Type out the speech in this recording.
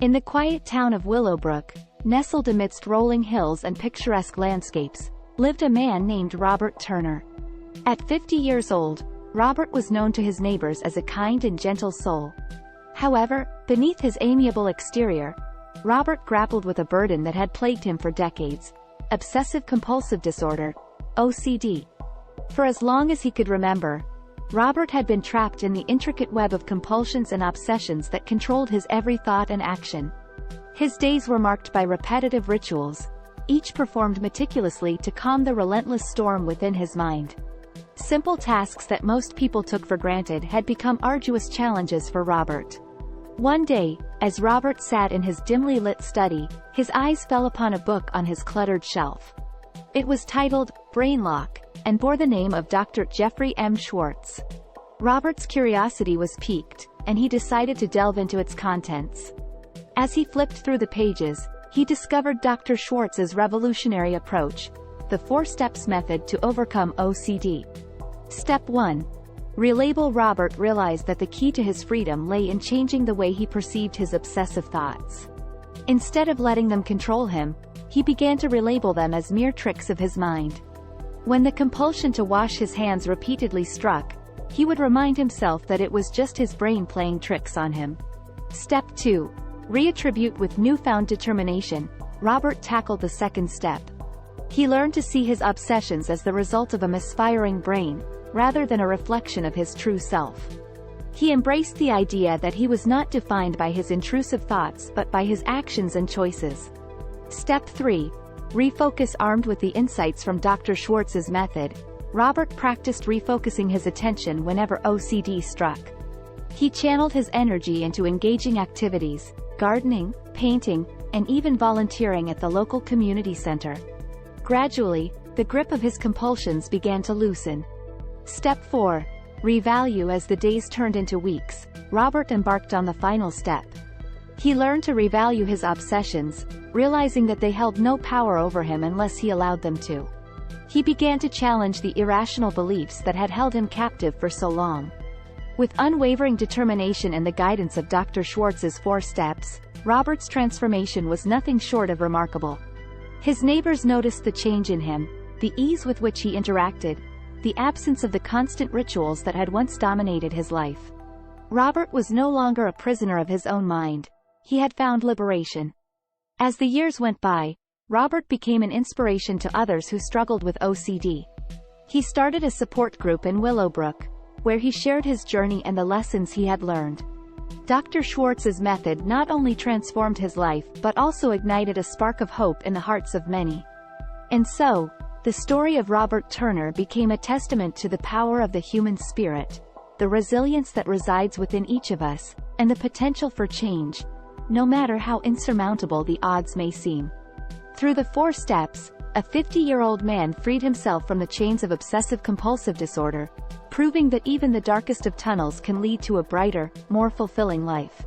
In the quiet town of Willowbrook, nestled amidst rolling hills and picturesque landscapes, lived a man named Robert Turner. At 50 years old, Robert was known to his neighbors as a kind and gentle soul. However, beneath his amiable exterior, Robert grappled with a burden that had plagued him for decades: obsessive-compulsive disorder, OCD. For as long as he could remember, Robert had been trapped in the intricate web of compulsions and obsessions that controlled his every thought and action. His days were marked by repetitive rituals, each performed meticulously to calm the relentless storm within his mind. Simple tasks that most people took for granted had become arduous challenges for Robert. One day, as Robert sat in his dimly lit study, his eyes fell upon a book on his cluttered shelf. It was titled Brain Lock, and bore the name of Dr. Jeffrey M. Schwartz. Robert's curiosity was piqued, and he decided to delve into its contents. As he flipped through the pages, he discovered Dr. Schwartz's revolutionary approach, the 4 steps method to overcome OCD. Step 1. Relabel. Robert realized that the key to his freedom lay in changing the way he perceived his obsessive thoughts. Instead of letting them control him, he began to relabel them as mere tricks of his mind. When the compulsion to wash his hands repeatedly struck, he would remind himself that it was just his brain playing tricks on him. Step 2. Reattribute. With newfound determination, Robert tackled the second step. He learned to see his obsessions as the result of a misfiring brain, rather than a reflection of his true self. He embraced the idea that he was not defined by his intrusive thoughts but by his actions and choices. Step 3. Refocus. Armed with the insights from Dr. Schwartz's method, Robert practiced refocusing his attention whenever OCD struck. He channeled his energy into engaging activities, gardening, painting, and even volunteering at the local community center. Gradually, the grip of his compulsions began to loosen. Step 4. Revalue. As the days turned into weeks, Robert embarked on the final step. He learned to revalue his obsessions, realizing that they held no power over him unless he allowed them to. He began to challenge the irrational beliefs that had held him captive for so long. With unwavering determination and the guidance of Dr. Schwartz's 4 steps, Robert's transformation was nothing short of remarkable. His neighbors noticed the change in him, the ease with which he interacted, the absence of the constant rituals that had once dominated his life. Robert was no longer a prisoner of his own mind. He had found liberation. As the years went by, Robert became an inspiration to others who struggled with OCD. He started a support group in Willowbrook, where he shared his journey and the lessons he had learned. Dr. Schwartz's method not only transformed his life but also ignited a spark of hope in the hearts of many. And so, the story of Robert Turner became a testament to the power of the human spirit, the resilience that resides within each of us, and the potential for change, no matter how insurmountable the odds may seem. Through the 4 steps, a 50-year-old man freed himself from the chains of obsessive-compulsive disorder, proving that even the darkest of tunnels can lead to a brighter, more fulfilling life.